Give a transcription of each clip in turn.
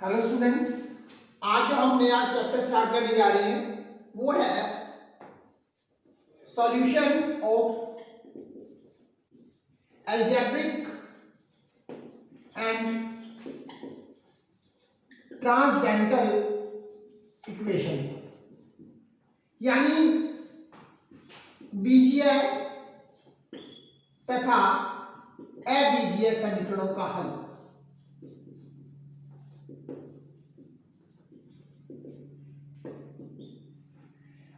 Hello students, आज जो हम नया चैप्टर स्टार्ट करने जा रहे हैं वो है solution of algebraic and transcendental equation, यानी बीजीय तथा अबीजीय समीकरणों का हल।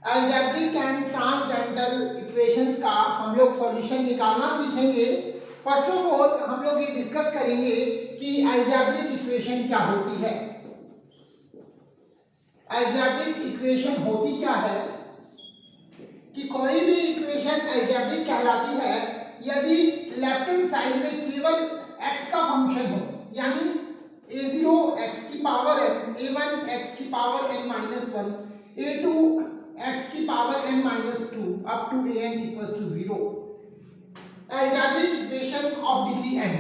अलजेब्रिक एंड ट्रांसडेंटल इक्वेशंस का हम लोग सॉल्यूशन निकालना सीखेंगे। फर्स्ट ऑफ ऑल हम लोग ये डिस्कस करेंगे कि अलजेब्रिक इक्वेशन क्या होती है। अलजेब्रिक इक्वेशन होती क्या है कि कोई भी इक्वेशन अलजेब्रिक कहलाती है यदि लेफ्ट हैंड साइड में केवल x का फंक्शन हो, यानी a0 x की पावर n, a1 x की पावर n-1, a2 x की power n-2 up to an equals to 0. Algebraic equation of degree n.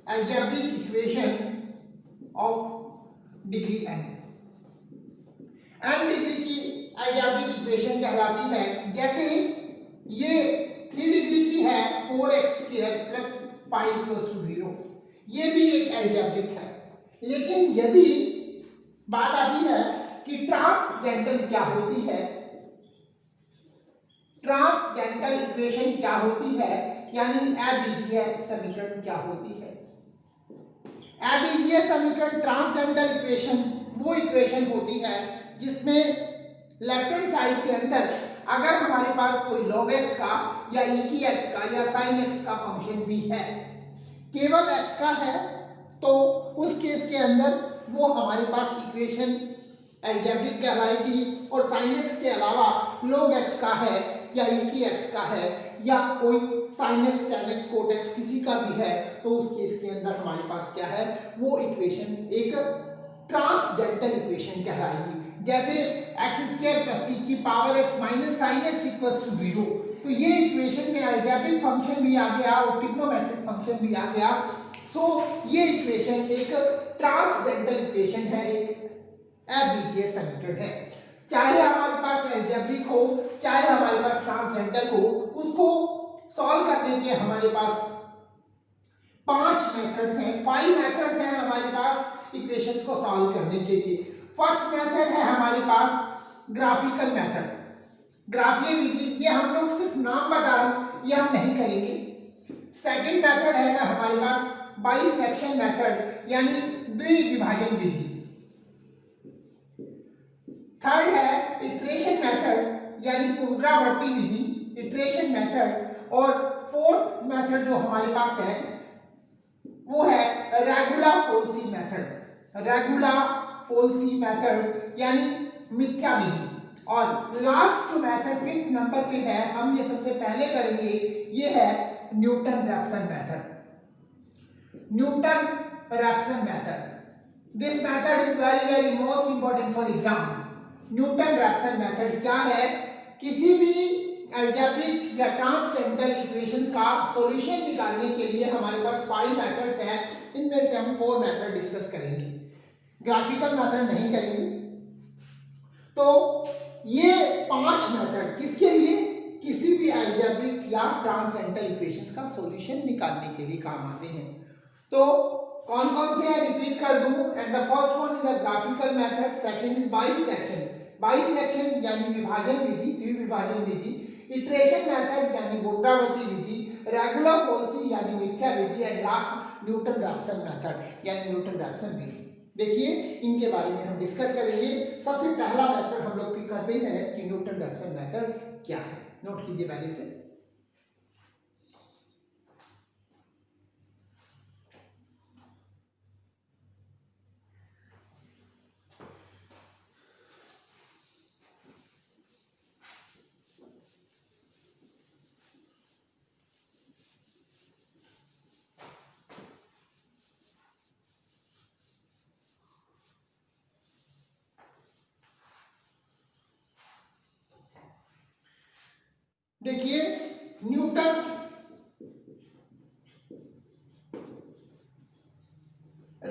Algebraic equation of degree n. n degree की algebraic equation कहलाती है। जैसे ये 3 degree की है 4x² प्लस 5 इक्वल्स टू 0, ये भी एक अलजेब्रिक है। लेकिन यदि बात आती है कि ट्रांसडेंटल क्या होती है, ट्रांसडेंटल इक्वेशन क्या होती है, यानी अबीजीय समीकरण क्या होती है। अबीजीय समीकरण ट्रांसडेंटल इक्वेशन वो इक्वेशन होती है जिसमें लेफ्ट हैंड साइड के अंदर अगर हमारे पास कोई log x का या e की x का या sin x का फंक्शन भी है, केवल x का है, तो उस केस के अंदर वो हमारे पास इक्वेशन अलजेब्रिक कहलाएगी। और sin x के अलावा log x का है या e की x का है या कोई sin x tan x cot x किसी का भी है, तो उस केस के अंदर हमारे पास क्या है, वो इक्वेशन एक ट्रांसडेंटल इक्वेशन कहलाएगी। जैसे x² प्लस e की power x minus sin x equals to 0, तो ये इक्वेशन में अलजेब्रिक फंक्शन भी आ गया और ट्रिग्नोमेट्रिक फंक्शन भी आ गया। सो ये इक्वेशन एक ट्रांसडेंटल इक्वेशन है, एक अबीजीय समीकरण है। चाहे हमारे पास अलजेब्रिक हो चाहे हमारे पास ट्रांसडेंटल हो, उसको सॉल्व करने के हमारे पास 5 मेथड्स हैं, 5 मेथड्स हैं हमारे पास इक्वेशंस को सॉल्व करने के लिए। फर्स्ट मेथड है हमारे पास ग्राफिकल मेथड, ग्राफीय विधि। ये हम लोग सिर्फ नाम बता रहे हैं, ये हम नहीं करेंगे। सेकंड मेथड है ना हमारे पास बाइसेक्शन मेथड, यानी द्विविभाजन विधि। थर्ड है इटरेशन मेथड, यानी पुनरावृत्ति विधि, इटरेशन मेथड। और फोर्थ मेथड जो हमारे पास है वो है रेगुला फोल्सी मेथड, रेगुला फोल्सी मेथड यानी मिथ्या विधि। और लास्ट जो मेथड 5th नंबर पे है, हम ये सबसे पहले करेंगे, ये है Newton Raphson method. Newton Raphson method, this method is very most important for exam. Newton Raphson method क्या है, किसी भी अलजेब्रिक या ट्रांसडेंटल इक्वेशंस का सॉल्यूशन निकालने के लिए हमारे पास 5 मेथड्स हैं। इनमें से हम 4 मेथड डिस्कस करेंगे, ग्राफिकल मेथड नहीं करेंगे। तो ये 5 मेथड किसके लिए, किसी भी अलजेब्रिक या ट्रांसडेंटल इक्वेशंस का सॉल्यूशन निकालने के लिए काम आते हैं। तो कौन कौन से हैं रिपीट कर दूं। And the first one is a graphical method, second is bisection, bisection यानी विभाजन विधि, द्विविभाजन विधि, इटरेशन मेथड यानी पुनरावृत्ति विधि, रेगुलर फोल्सी यानी मिथ्या विधि, and last Newton Raphson method यानी न्यूटन रैप्सन विधि। देखिए इनके बारे में हम डिस्कस करेंगे। सबसे पहला मेथड हम लोग पिक करते हैं कि न्यूटन रैप्सन मेथड क्या है। नोट कीजिए पहले से। देखिए न्यूटन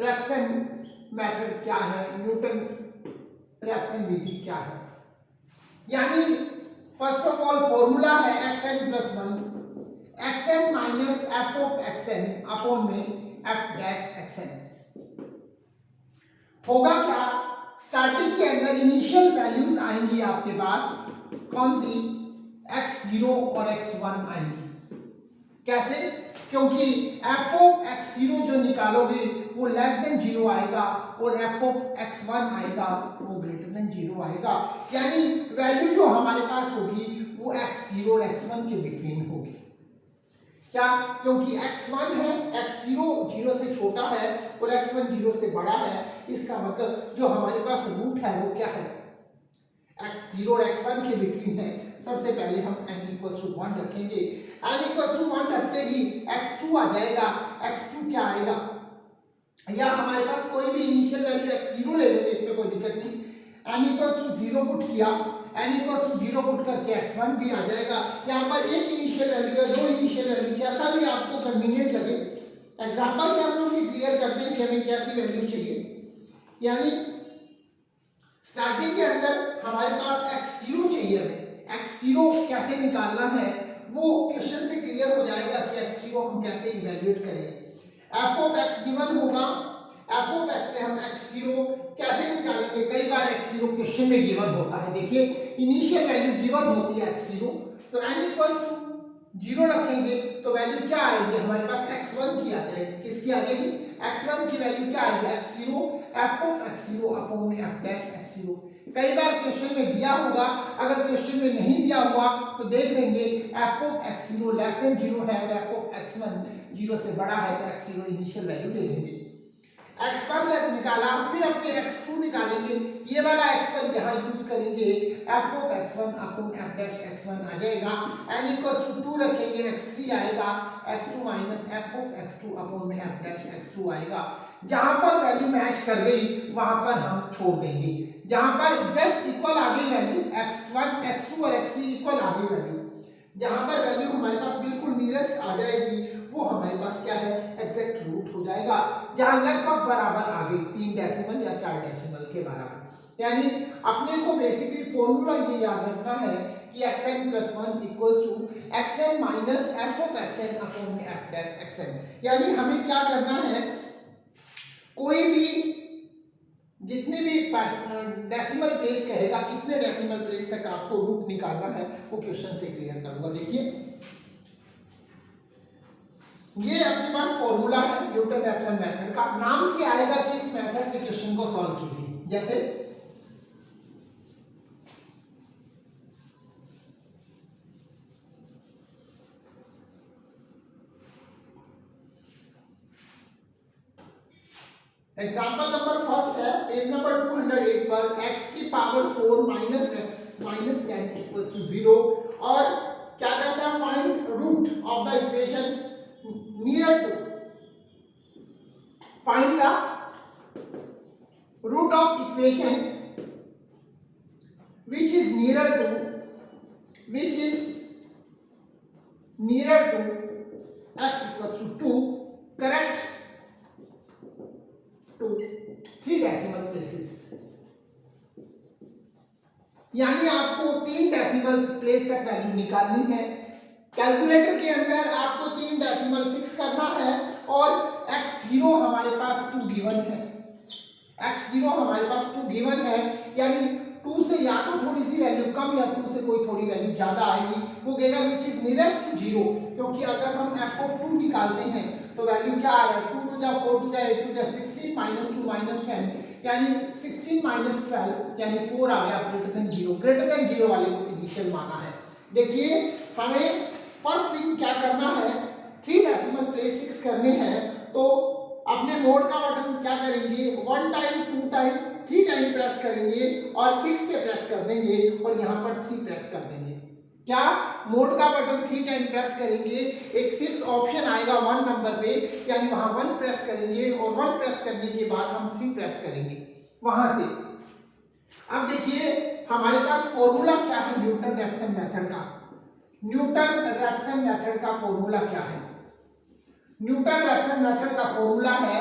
रैप्सन मेथड क्या है, न्यूटन रैप्सन विधि क्या है। यानी फर्स्ट ऑफ ऑल फॉर्मूला है xn plus 1 xn minus F of xn upon में f डैश xn। होगा क्या, स्टार्टिंग के अंदर इनिशियल वैल्यूज आएंगी आपके पास, कौन सी, x0 और x1 आएंगी। कैसे, क्योंकि f ऑफ x0 जो निकालोगे वो लेस देन 0 आएगा और f ऑफ x1 आएगा वो ग्रेटर देन 0 आएगा। यानी वैल्यू जो हमारे पास होगी वो x0 और x1 के बिटवीन होगी। क्या, क्योंकि x1 है, x0 0 से छोटा है और x1 0 से बड़ा है, इसका मतलब जो हमारे पास रूट है वो क्या है, x0 और x1 के बिटवीन है। सबसे पहले हम n इक्वल्स टू 1 रखेंगे, n इक्वल्स टू 1 रखते ही x2 आ जाएगा। x2 क्या आएगा, या हमारे पास कोई भी इनिशियल वैल्यू x0 ले लेंगे, इसमें कोई दिक्कत नहीं। n इक्वल्स टू 0 पुट किया, n इक्वल्स टू 0 पुट करके x1 भी आ जाएगा। यहाँ पर एक इनिशियल वैल्यू है, दो इनिशियल वैल्यू, जैसा भी आपको कन्वीनियंट लगे। एग्जांपल से हम लोग ये क्लियर करते हैं कि हमें कैसी वैल्यू चाहिए। यानी स्टार्टिंग के अंदर हमारे पास x0 चाहिए, हमें x0 कैसे निकालना है वो क्वेश्चन से क्लियर हो जाएगा कि x0 हम कैसे इवैल्यूएट करें। f ऑफ x गिवन होगा, f ऑफ x से हम x0 कैसे निकालेंगे, कई बार x0 क्वेश्चन में गिवन होता है। देखिए इनिशियल वैल्यू गिवन होती है x0, तो n इक्वल्स टू 0 रखेंगे तो वैल्यू क्या आएगी हमारे पास, x1 की आ जाएगी। किसकी आ जाएगी, x1 की वैल्यू क्या आएगी, x0 f of x0 upon में f डैश x0। कई बार क्वेश्चन में दिया होगा, अगर क्वेश्चन में नहीं दिया हुआ तो देख लेंगे f of x0 less than 0 है और f ऑफ x1 0 से बड़ा है तो x0 इनिशियल वैल्यू ले लेंगे। x1 निकाला, फिर अपने x2 निकालेंगे, ये वाला x1 यहाँ यूज करेंगे, f of x1 upon f dash x1 आ जाएगा। n इक्वल्स टू 2 रखेंगे, x3 आएगा, x2 minus f of x2 upon में f डैश x2 आएगा। जहां पर वैल्यू मैच कर गई वहां पर हम छोड़ देंगे, जहां पर जस्ट इक्वल आ गई वैल्यू, x1 x2 और x3 इक्वल आ गई वैल्यू, जहां पर वैल्यू हमारे पास बिल्कुल नियरेस्ट आ जाएगी वो हमारे पास क्या है, एग्जैक्ट रूट हो जाएगा। जहां लगभग बराबर आ गई 3 डेसिमल या 4 डेसिमल के बराबर। यानी अपने को बेसिकली फॉर्मूला ये याद रखना है कि xn plus 1 equals to xn minus f of xn upon में f डैश xn। यानी हमें क्या करना है, कोई भी जितने भी डेसिमल प्लेस कहेगा, कितने डेसिमल प्लेस तक आपको रूट निकालना है वो क्वेश्चन से क्लियर करूंगा। देखिए ये अपने पास फॉर्मूला है न्यूटन रैप्सन मेथड का, नाम से आएगा कि इस मेथड से क्वेश्चन को सॉल्व कीजिए। जैसे एग्जाम्पल नंबर फर्स्ट है पेज नंबर 208 पर x की power 4 minus x minus 10 equals to 0 और क्या करना है, find root of the equation near to, find the root of equation which is nearer to x equals to 2 correct to 3 decimal places. यानी आपको 3 decimal place तक value निकालनी है। Calculator के अंदर आपको 3 डेसिमल फिक्स करना है और x0 हमारे पास 2 गिवन है, x0 हमारे पास 2 गिवन है। यानी 2 से या तो थोड़ी सी वैल्यू कम या 2 से कोई थोड़ी वैल्यू ज्यादा आएगी, वो कहेगा विच इज नियरेस्ट टू 0, क्योंकि अगर हम f ऑफ 2 निकालते हैं तो वैल्यू क्या आ रहा है, 2 टू जा 4 टू जा 8 टू जा 16 माइनस 2 माइनस 10 यानी 16 माइनस 12 यानी 4 आ गया ग्रेटर देन 0। ग्रेटर देन 0 वाले को इनिशियल माना है। देखिए हमें फर्स्ट थिंग क्या करना है, 3 डेसिमल प्लेस फिक्स करने हैं, तो अपने मोड का बटन क्या करेंगे, 1 टाइम 2 टाइम 3 टाइम प्रेस करेंगे और फिक्स पे प्रेस कर देंगे और यहाँ पर 3 प्रेस कर देंगे। क्या, मोड का बटन 3 टाइम प्रेस करेंगे, एक फिक्स ऑप्शन आएगा 1 नंबर पे, यानी वहां 1 प्रेस करेंगे और 1 प्रेस करने के बाद हम 3 प्रेस करेंगे वहां से। अब देखिए हमारे पास फॉर्मूला क्या है न्यूटन रैप्सन मेथड का। न्यूटन रैप्सन मेथड का फॉर्मूला क्या है, न्यूटन रैप्सन मेथड का फॉर्मूला है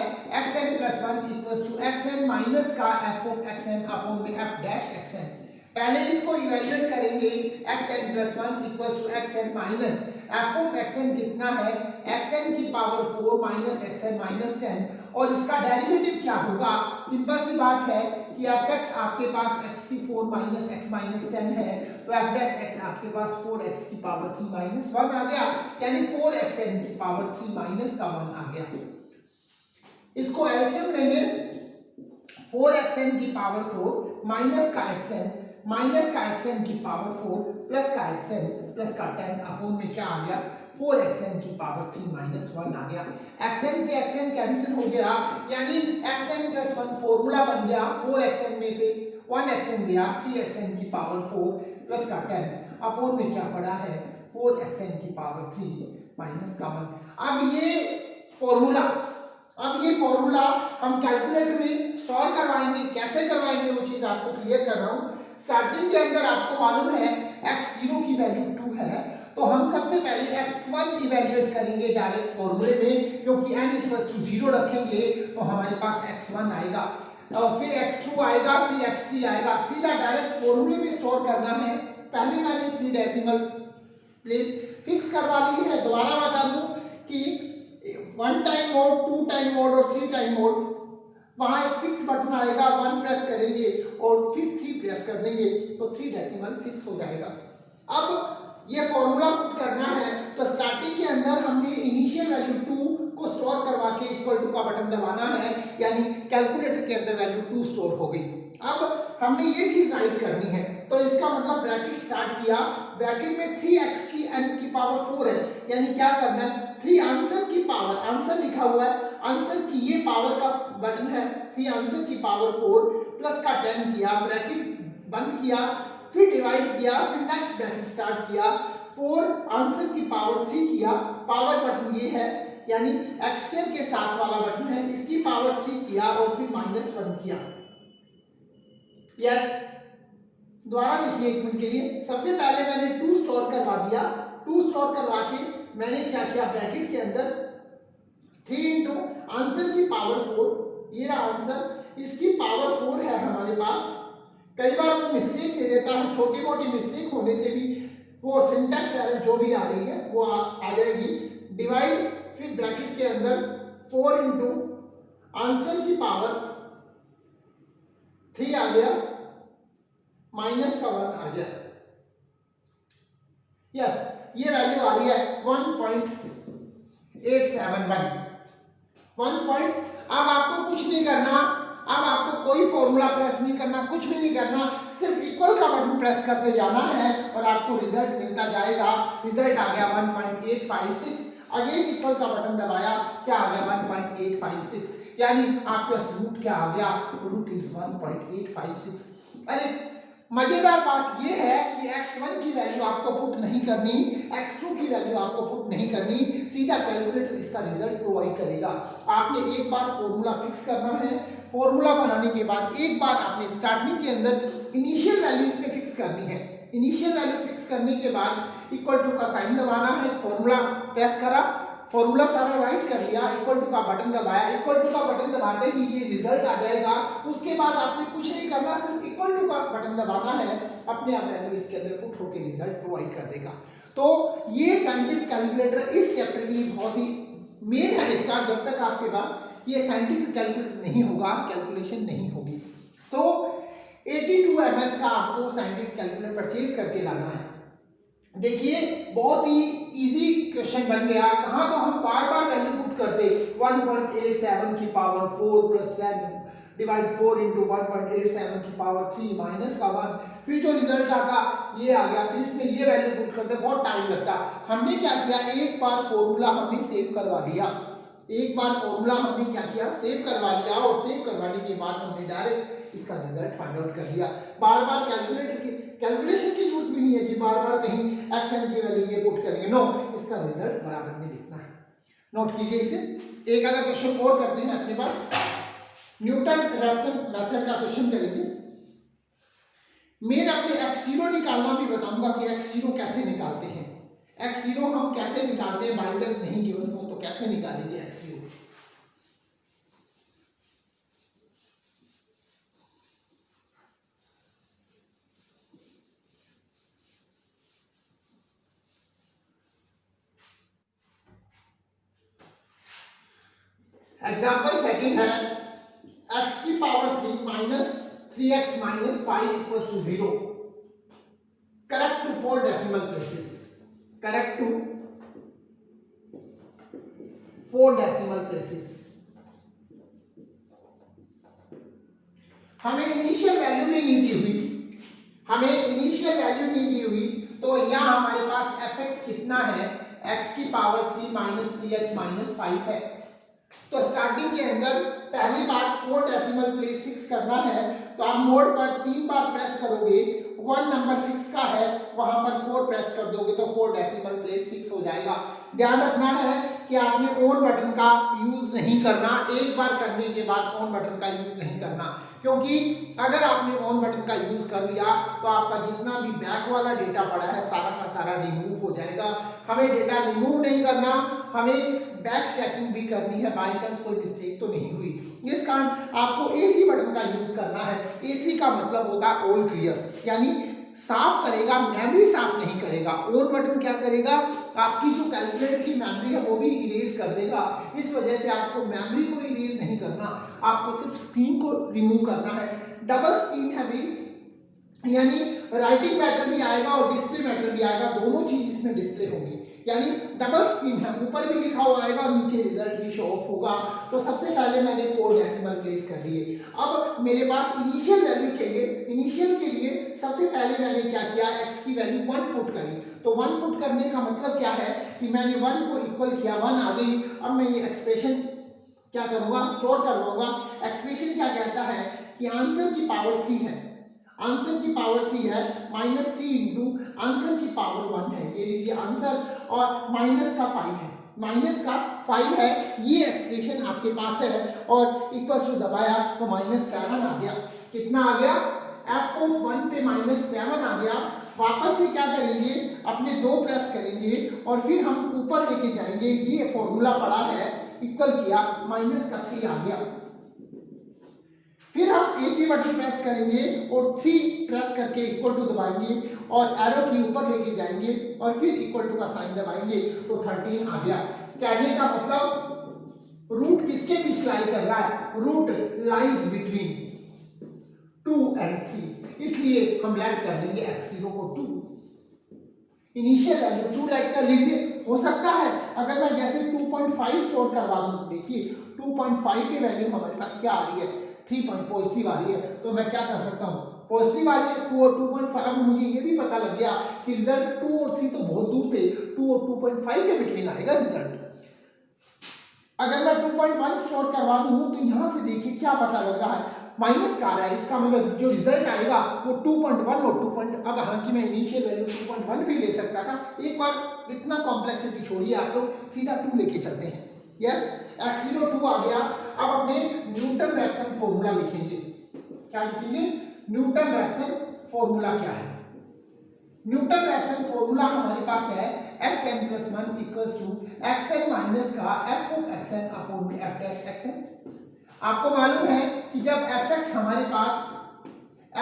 xn plus 1 equals to xn minus का f ऑफ xn अपॉन में f डैश xn। पहले इसको इवैल्यूएट करेंगे, xn plus 1 equals to xn minus f of xn कितना है, xn की पावर 4 माइनस xn माइनस 10, और इसका डेरिवेटिव क्या होगा, सिंपल सी बात है कि fx आपके पास x की 4 माइनस x माइनस 10 है, तो f डैश x आपके पास 4x की पावर 3 माइनस 1 आ गया, यानी 4xn की पावर 3 माइनस का 1 आ गया। इसको एलसीएम लेंगे, 4xn की पावर 4 माइनस का xn की पावर 4 प्लस का xn प्लस का 10 अपॉन में क्या आ गया, 4xn की पावर 3 माइनस 1 आ गया। xn से xn कैंसिल हो गया, यानी xn प्लस 1 फॉर्मूला बन गया, 4xn में से 1xn गया, 3xn की पावर 4 प्लस का 10 अपॉन में क्या पड़ा है, 4xn की पावर 3 माइनस का 1। अब ये फॉर्मूला हम कैलकुलेटर में स्टोर करवाएंगे, कैसे करवाएंगे वो चीज आपको क्लियर कर रहा हूं। स्टार्टिंग के अंदर आपको मालूम है x0 की वैल्यू 2 है, तो हम सबसे पहले x1 इवैल्यूएट करेंगे डायरेक्ट फॉर्मूले में, क्योंकि n इक्वल्स टू 0 रखेंगे तो हमारे पास x1 आएगा, और फिर x2 आएगा, फिर x3 आएगा, सीधा डायरेक्ट फॉर्मूले में स्टोर करना है। पहले मैंने 3 डेसिमल प्लेस फिक्स करवा ली है। दोबारा बता दूं कि 1 टाइम मोड, 2 टाइम मोड और 3 टाइम मोड, वहां एक फिक्स बटन आएगा, 1 प्रेस करेंगे और फिर 3 प्रेस कर देंगे तो 3 डेसिमल फिक्स हो जाएगा। अब ये फॉर्मूला पुट करना है, तो स्टार्टिंग के अंदर हमने इनिशियल वैल्यू 2 को स्टोर करवा के इक्वल टू का बटन दबाना है, यानी कैलकुलेटर के अंदर वैल्यू 2 स्टोर हो गई। अब हमने ये चीज राइट करनी है, तो इसका मतलब ब्रैकेट स्टार्ट किया, ब्रैकेट में 3x की n की पावर 4 है, यानी क्या करना है, 3 आंसर की पावर, आंसर लिखा हुआ है, आंसर की ये पावर का बटन है, 3 आंसर की पावर 4 प्लस का 10 किया, ब्रैकेट बंद किया, फिर डिवाइड किया, फिर नेक्स्ट ब्रैकेट स्टार्ट किया, 4 आंसर की पावर 3 किया, पावर बटन ये है, यानी x स्क्वायर के साथ वाला बटन है, इसकी पावर 3 किया और फिर -1 किया। यस, दोबारा देखिए एक मिनट के लिए। सबसे पहले मैंने 2 स्टोर करवा दिया, 2 स्टोर करवा के मैंने क्या किया, ब्रैकेट के अंदर 3 इंटू आंसर की पावर 4, ये रहा आंसर, इसकी पावर 4 है हमारे पास। कई बार वो मिस्टेक दे देता है, छोटी मोटी मिस्टेक होने से भी वो सिंटैक्स एरर जो भी आ रही है वो आ जाएगी। डिवाइड, फिर ब्रैकेट के अंदर 4 इंटू आंसर की पावर 3 आ गया, माइनस का 1 आ गया। यस, ये वैल्यू आ रही है 1.871। अब आपको कुछ नहीं करना, अब आपको कोई फॉर्मूला प्रेस नहीं करना, कुछ भी नहीं करना, सिर्फ इक्वल का बटन प्रेस करते जाना है और आपको रिजल्ट मिलता जाएगा। रिजल्ट आ गया 1.856, अगेन इक्वल का बटन दबाया, क्या आ गया 1.856, यानी आपका रूट क्या आ गया, रूट इज 1.856। अरे मजेदार बात यह है कि x1 की वैल्यू आपको पुट नहीं करनी, x2 की वैल्यू आपको पुट नहीं करनी, सीधा कैलकुलेटर इसका रिजल्ट प्रोवाइड करेगा। आपने एक बार फॉर्मूला फिक्स करना है, फॉर्मूला बनाने के बाद एक बार आपने स्टार्टिंग के अंदर इनिशियल वैल्यू इसमें फिक्स करनी है। इनिशियल वैल्यू फिक्स करने के बाद इक्वल टू का साइन दबाना है, फॉर्मूला प्रेस करा, फॉर्मूला सारा राइट कर लिया, इक्वल टू का बटन दबाया, इक्वल टू का बटन दबाते ही ये रिजल्ट आ जाएगा। उसके बाद आपने कुछ नहीं करना, सिर्फ इक्वल टू का बटन दबाना है, अपने आप वैल्यू इसके अंदर पुट होकर रिजल्ट प्रोवाइड कर देगा। तो ये साइंटिफिक कैलकुलेटर इस चैप्टर के लिए बहुत ही मेन है इसका। जब तक आपके पास ये साइंटिफिक कैलकुलेटर नहीं होगा, कैलकुलेशन नहीं होगी। सो 82 ms का आपको साइंटिफिक कैलकुलेटर परचेज करके लाना है। देखिए बहुत ही इजी क्वेश्चन बन गया। कहाँ तो हम बार बार वैल्यू पुट करते, 1.87 की पावर 4 प्लस 10 डिवाइड 4 इंटू 1.87 की पावर 3 माइनस का 1, फिर जो रिजल्ट आता ये आ गया, फिर इसमें ये वैल्यू पुट करते बहुत टाइम लगता। हमने क्या किया, एक बार फॉर्मूला हमने सेव करवा दिया, एक बार फॉर्मूला हमने क्या किया, सेव करवा लिया, और सेव करवाने के बाद हमने डायरेक्ट इसका रिजल्ट फाइंड आउट कर लिया। बार बार कैलकुलेटर की कैलकुलेशन की जरूरत भी नहीं है कि बार बार कहीं xn की वैल्यू ये पुट करेंगे, नो, इसका रिजल्ट बराबर में लिखना है। नोट कीजिए इसे। एक अगर क्वेश्चन और करते हैं अपने पास, न्यूटन रैप्सन मेथड का क्वेश्चन करेंगे। मेन अपने x0 निकालना भी बताऊंगा कि x0 कैसे निकालते हैं। x0 हम कैसे निकालते हैं, बाई चांस नहीं गिवन हो तो कैसे निकालेंगे x0। एग्जाम्पल सेकंड है x की power 3 minus 3x minus 5 equals to 0. Correct to 4 decimal places. Correct to 4 decimal places. हमें इनिशियल वैल्यू भी नहीं दी हुई, हमें इनिशियल वैल्यू नहीं दी हुई, तो यहाँ हमारे पास fx कितना है, x की पावर 3 माइनस 3x माइनस 5 है. तो स्टार्टिंग के अंदर पहली बात 4 डेसिमल प्लेस फिक्स करना है, तो आप मोड पर 3 बार प्रेस करोगे, 1 नंबर फिक्स का है वहां पर 4 प्रेस कर दोगे तो 4 डेसिमल प्लेस फिक्स हो जाएगा. ध्यान रखना है कि आपने ऑन बटन का यूज नहीं करना, एक बार करने के बाद ऑन बटन का यूज नहीं करना, क्योंकि अगर आपने ऑन बटन का यूज कर लिया तो आपका जितना भी बैक वाला डेटा पड़ा है सारा का सारा रिमूव हो जाएगा. हमें डेटा रिमूव नहीं करना, हमें बैक चेकिंग भी करनी है, बाई चांस कोई मिस्टेक तो नहीं हुई. इस कारण आपको एसी बटन का यूज करना है. एसी का मतलब होता है ऑल क्लियर, यानी साफ करेगा, मेमोरी साफ नहीं करेगा. ऑन बटन क्या करेगा, आपकी जो कैलकुलेटर की मेमोरी है वो भी इरेज कर देगा. इस वजह से आपको मेमोरी को इरेज नहीं करना, आपको सिर्फ स्क्रीन को रिमूव करना है. डबल स्क्रीन है भी, यानी राइटिंग मैटर भी आएगा और डिस्प्ले मैटर भी आएगा, दोनों चीज इसमें डिस्प्ले होगी. यानी डबल स्क्रीन है, ऊपर भी लिखा हुआ आएगा और नीचे रिजल्ट भी शो ऑफ होगा. तो सबसे पहले मैंने 4 डेसिमल प्लेस कर दिए. अब मेरे पास इनिशियल वैल्यू चाहिए. इनिशियल के लिए सबसे पहले मैंने क्या किया, x की वैल्यू 1 पुट करी. तो 1 पुट करने का मतलब क्या है कि मैंने 1 को इक्वल किया, 1 आ गई. अब मैं ये एक्सप्रेशन क्या करूंगा, स्टोर करवाऊंगा. एक्सप्रेशन क्या कहता है कि आंसर की पावर 3 है, आंसर की पावर 3 है, माइनस 3 इंटू आंसर की पावर 1 है. ये लीजिए आंसर, और माइनस का 5 है, माइनस का 5 है. ये एक्सप्रेशन आपके पास है और इक्वल्स टू दबाया तो -7 आ गया. कितना आ गया, f ऑफ 1 पे -7 आ गया. वापस से क्या करेंगे, अपने 2 प्रेस करेंगे और फिर हम ऊपर लेके जाएंगे. ये फॉर्मूला पड़ा है, इक्वल किया, माइनस का 3 आ गया. फिर हम एसी बटन प्रेस करेंगे और 3 प्रेस करके इक्वल टू दबाएंगे और एरो की ऊपर लेके जाएंगे और फिर इक्वल टू का साइन दबाएंगे तो 13 आ गया. कहने का मतलब रूट किसके बीच लाई कर रहा है, रूट लाइज बिटवीन 2 एंड 3, इसलिए हम लेट कर देंगे x0 को 2. इनिशियल वैल्यू 2 लेट कर लीजिए. हो सकता है अगर मैं जैसे 2.5 स्टोर करवा दूं, देखिए 2.5 की वैल्यू हमारे पास क्या आ रही है, 3 पॉजिटिव आ रही है, तो मैं क्या कर सकता हूँ, पॉजिटिव आ रही है 2 और 2.5. अब मुझे ये भी पता लग गया कि रिजल्ट 2 और 3 तो बहुत दूर थे, 2 और 2.5 के बिटवीन आएगा रिजल्ट. अगर मैं 2.1 स्टोर करवा दूं तो यहां से देखिए क्या पता लग रहा है, माइनस का आ रहा है. इसका मतलब जो रिजल्ट आएगा वो 2.1 और 2. अब हालांकि मैं इनिशियल वैल्यू 2.1 भी ले सकता था. एक बार इतना कॉम्प्लेक्सिटी छोड़िए, आप लोग सीधा 2 लेके चलते हैं. यस, x0 2 आ गया. अब अपने न्यूटन रैप्सन फॉर्मूला लिखेंगे. क्या लिखेंगे, न्यूटन रैप्सन फॉर्मूला क्या है. न्यूटन रैप्सन फॉर्मूला हमारे पास है xn + 1 equals to xn minus का f ऑफ xn अपॉन में f डैश xn. आपको मालूम है कि जब fx हमारे पास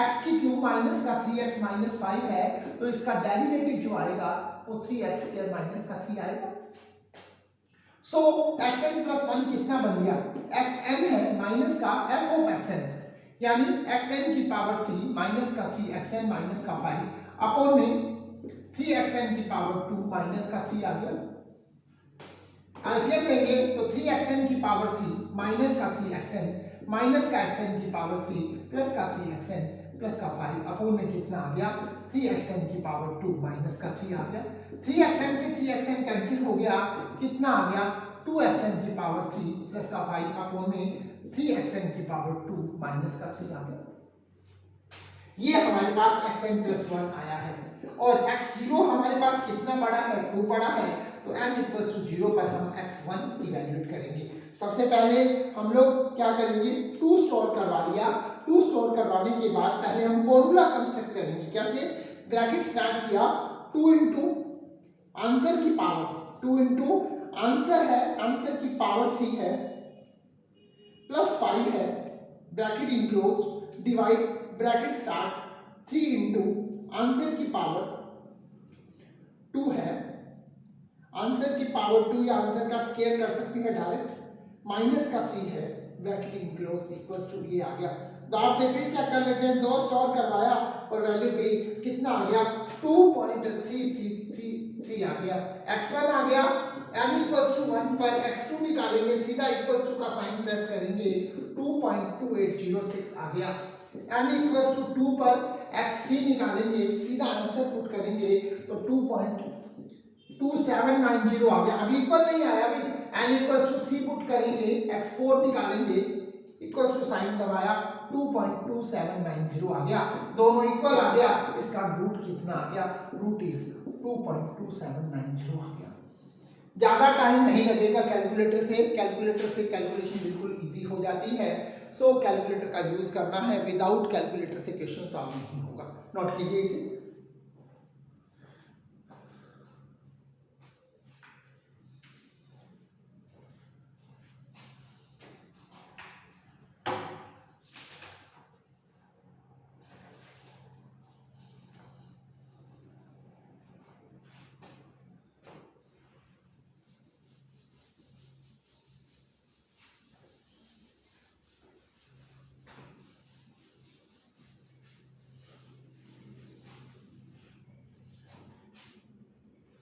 x की क्यूब माइनस का 3x माइनस 5 है तो इसका डेरिवेटिव जो आएगा वो 3x स्क्वायर माइनस का 3 आएगा. सो xn + 1 कितना बन गया, xn है माइनस का f ऑफ xn, यानी xn की पावर 3 माइनस का 3 xn माइनस का 5 अपॉन में 3xn की पावर 2 माइनस का 3 आ गया. एलसीएम लेंगे तो 3xn की पावर 3 माइनस का 3xn माइनस का xn की पावर 3 प्लस का 3xn प्लस का 5 अपॉन में कितना आ गया, 3xn की पावर 2 माइनस का 3 आ गया. 3xn से 3xn कैंसिल हो गया, कितना आ गया, 2xn की पावर 3 प्लस का 5 अपॉन में 3xn की पावर 2 माइनस का 3 आ गया. ये हमारे पास xn + 1 आया है. और x0 हमारे पास कितना बड़ा है, 2 बड़ा है, तो n = 0 पर हम x1 इवैल्यूएट करेंगे. सबसे पहले हम लोग क्या करेंगे, 2 स्टोर करवा लिया. 2 स्टोर करवाने के बाद पहले हम फॉर्मूला कंस्ट्रक्ट करेंगे. कैसे, ब्रैकेट स्टार्ट किया, 2 इंटू आंसर की पावर, 2 इंटू आंसर है, आंसर की पावर 3 है प्लस 5 है, bracket enclose, divide, bracket start, 3 into answer की पावर 2 है, आंसर की पावर 2 या आंसर का स्क्वायर कर सकते हैं डायरेक्ट, माइनस का 3 है, ब्रैकेट इनक्लोज इक्वल्स टू ये आ गया। दार से फिर चेक कर लेते हैं, 2 स्टोर करवाया और वैल्यू गई, कितना आ गया 2.333 आ गया। x1 आ गया, n इक्वल्स टू 1 पर x2 निकालेंगे, सीधा इक्वल्स टू का साइन प्रेस करेंगे, 2.2806 आ गया। n इक्वल्स टू 2 पर x3 निकालेंगे, सीधा आंसर पुट करेंगे तो 2.2790 आ गया। अभी इक्वल नहीं आया, अभी n इक्वल्स टू 3 पुट करेंगे, x4 निकालेंगे, इक्वल्स टू साइन दबाया, 2.2790 आ गया। दोनों इक्वल आ गया, इसका रूट कितना आ गया, रूट इज 2.2790 आ गया। ज्यादा टाइम नहीं लगेगा कैलकुलेटर से कैलकुलेशन बिल्कुल इजी हो जाती है। सो कैलकुलेटर का यूज करना है, विदाउट कैलकुलेटर से क्वेश्चन सॉल्व नहीं होगा। नोट कीजिए इसे।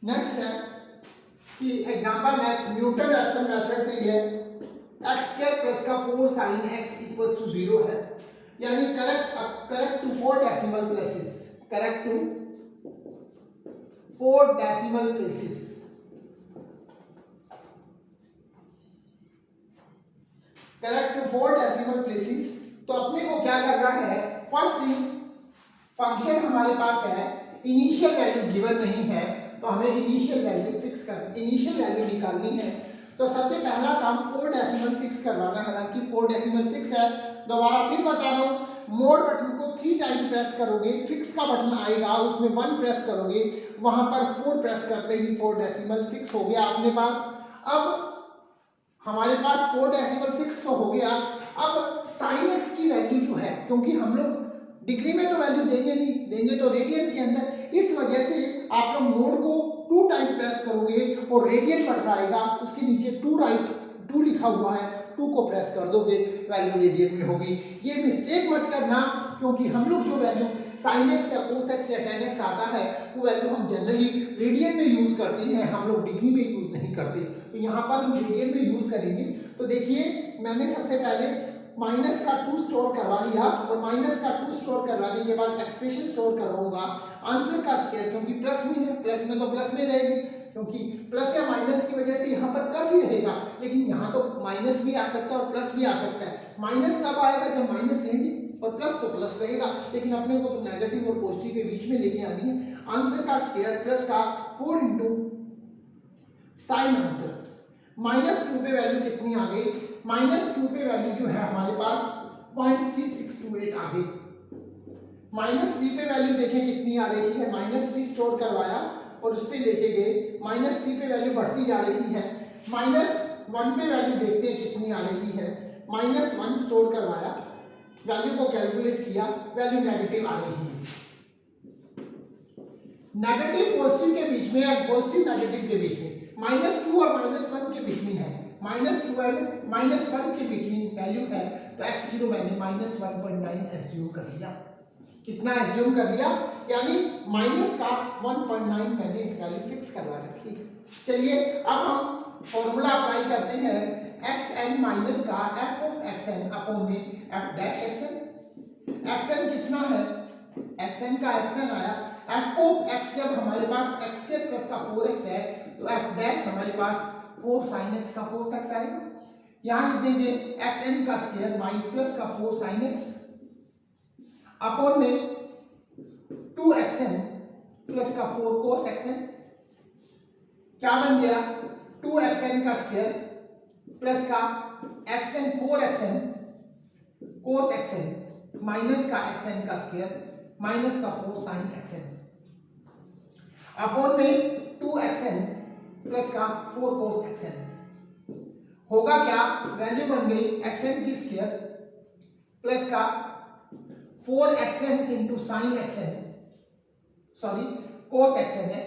नेक्स्ट है कि एग्जांपल नेक्स्ट न्यूटन रेफसन मेथड से ये x² प्लस का 4 sin x इक्वल्स टू 0 है, यानी correct to 4 decimal places, correct to 4 decimal places. Correct to 4 decimal places. तो अपने को क्या करना है, फर्स्ट थिंग फंक्शन हमारे पास है, इनिशियल वैल्यू गिवन नहीं है, तो हमें इनिशियल वैल्यू निकालनी है। तो सबसे पहला काम 4 डेसिमल फिक्स करवाना है, हालांकि 4 डेसिमल फिक्स है। दोबारा फिर बता रहा हूँ, मोड बटन को 3 टाइम प्रेस करोगे, फिक्स का बटन आएगा, उसमें 1 प्रेस करोगे, वहां पर 4 प्रेस करते ही 4 डेसिमल फिक्स हो गया अपने पास। अब हमारे पास 4 डेसिमल फिक्स तो हो गया। अब साइन एक्स की वैल्यू जो है, क्योंकि हम लोग डिग्री में तो वैल्यू देंगे नहीं, देंगे तो रेडियन के अंदर, इस वजह से आप लोग मोड को 2 टाइम प्रेस करोगे और रेडियन बटन आएगा, उसके नीचे 2 लिखा हुआ है, 2 को प्रेस कर दोगे, वैल्यू रेडियन में होगी। ये मिस्टेक मत करना, क्योंकि हम लोग जो वैल्यू साइन एक्स या कोस एक्स या टेन एक्स आता है, वो वैल्यू हम जनरली रेडियन में यूज करते हैं, हम लोग डिग्री में यूज नहीं करते। तो यहाँ पर हम रेडियन में यूज करेंगे। तो देखिए, मैंने सबसे पहले माइनस का 2 स्टोर करवा लिया, और माइनस का 2 स्टोर करवाने के बाद एक्सप्रेशन स्टोर करवाऊंगा आंसर का स्क्वायर, क्योंकि प्लस में है, प्लस में तो प्लस में रहेगी, क्योंकि प्लस या माइनस की वजह से यहाँ पर प्लस ही रहेगा, लेकिन यहाँ तो माइनस भी आ सकता है और प्लस भी आ सकता है। माइनस कब आएगा, जब माइनस लेंगे, और प्लस तो प्लस रहेगा, लेकिन अपने को तो नेगेटिव और पॉजिटिव के बीच में लेके आनी है। आंसर का स्क्वायर प्लस का 4 इंटू साइन आंसर। -2 पे वैल्यू कितनी आ गई, -2 पे वैल्यू जो है हमारे पास 0.3628 आ गई। -3 पे वैल्यू देखें कितनी आ रही है, -3 स्टोर करवाया और उस पे लेके गए, -3 पे वैल्यू बढ़ती जा रही है। -1 पे वैल्यू देखते हैं कितनी आ रही है, -1 स्टोर करवाया, वैल्यू को कैलकुलेट किया, वैल्यू नेगेटिव आ रही है। नेगेटिव पॉजिटिव के बीच में या पॉजिटिव नेगेटिव के बीच में, -2 और -1 के बिटवीन है, -2 एंड -1 के बिटवीन वैल्यू है, तो x0 मैंने -1.9 एज्यूम कर लिया। कितना एज्यूम कर लिया, यानी माइनस का 1.9 मैंने वैल्यू फिक्स करवा रखी। चलिए अब हम फॉर्मूला अप्लाई करते हैं, xn माइनस का f ऑफ xn अपॉन में f डैश xn। xn कितना है, xn का xn आया, f ऑफ x जब हमारे पास x² प्लस का 4x है, तो f डैश हमारे पास 4 sin x का cos x आएगा। यहाँ लिख देंगे xn का स्क्वायर माइन प्लस का 4 sin x अपॉन में 2xn प्लस का 4 cos xn। क्या बन गया, 2xn का स्क्वायर प्लस का xn 4xn cos xn minus का xn का स्क्वायर माइनस का 4 sin xn अपॉन में 2xn प्लस का 4 cos xn। होगा क्या, वैल्यू बन गई xn की स्क्वायर प्लस का 4xn into sine xn, sorry cos xn है,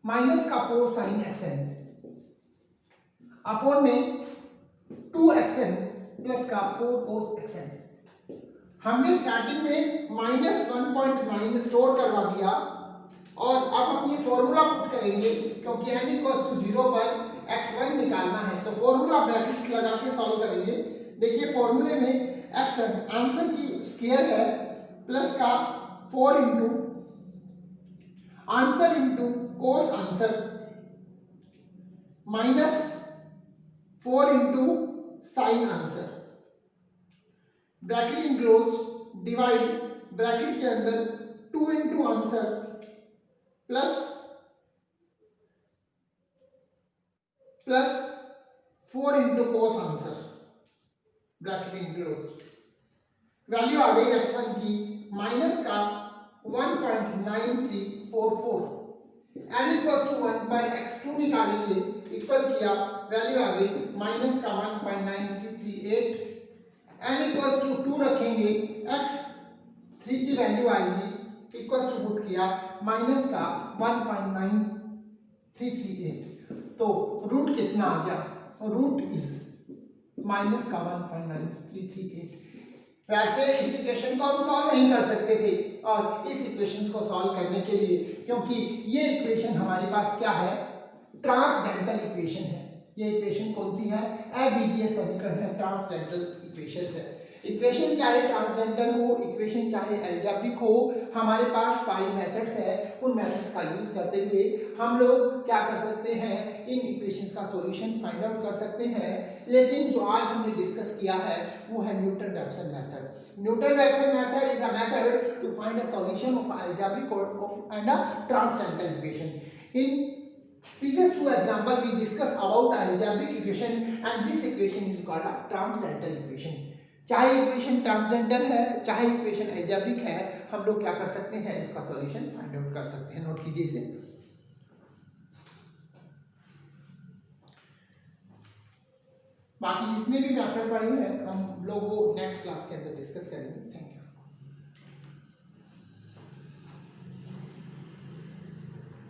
माइनस का 4 sin xn अपॉन में 2xn प्लस का 4 cos xn। हमने स्टार्टिंग में -1.9 स्टोर करवा दिया और अब हम ये फॉर्मूला पुट करेंगे क्योंकि n = 0 पर x1 निकालना है, तो फॉर्मूला ब्रैकेट लगा के सॉल्व करेंगे। देखिए फॉर्मूले में xn आंसर की स्क्वायर है प्लस का 4 into answer into cos answer minus 4 into sine answer, bracket enclose, divide bracket के अंदर 2 into answer plus 4 into cos answer, bracket enclose. Value आ गई x1 की माइनस का 1.9344। n = 1 पर x2 निकालेंगे, इक्वल किया, वैल्यू आ गई माइनस का 1.9338। n = 2 रखेंगे, x3 की वैल्यू आएगी, इक्वल टू पुट किया, माइनस का 1.9338। तो रूट कितना आ गया? रूट इज माइनस का 1.9338। वैसे इस इक्वेशन को हम सॉल्व नहीं कर सकते थे, और इस इक्वेशन को सॉल्व करने के लिए, क्योंकि ये इक्वेशन हमारे पास क्या है, ट्रांसडेंटल इक्वेशन है। ये इक्वेशन कौन सी है? अबीजीय समीकरण है, ट्रांसडेंटल इक्वेशन है। इक्वेशन चाहे ट्रांसडेंटल हो, इक्वेशन चाहे एल्जेब्रिक हो, हमारे पास 5 मेथड्स है। उन मेथड्स का यूज करते हुए हम लोग क्या कर सकते हैं, इन इक्वेशंस का सॉल्यूशन फाइंड आउट कर सकते हैं। लेकिन जो आज हमने डिस्कस किया है वो है Newton Raphson method. Newton Raphson method is a method to find a solution of algebraic and a transcendental equation. In previous 2 example we discussed about algebraic equation, and this equation is called a transcendental equation. चाहे equation transcendental है, चाहे equation algebraic है, हम लोग क्या कर सकते हैं, इसका सॉल्यूशन फाइंड आउट कर सकते हैं। नोट कीजिए इसे। बाकी जितने भी मेथड पढ़े हैं हम लोग वो नेक्स्ट क्लास के अंदर डिस्कस करेंगे। Thank you.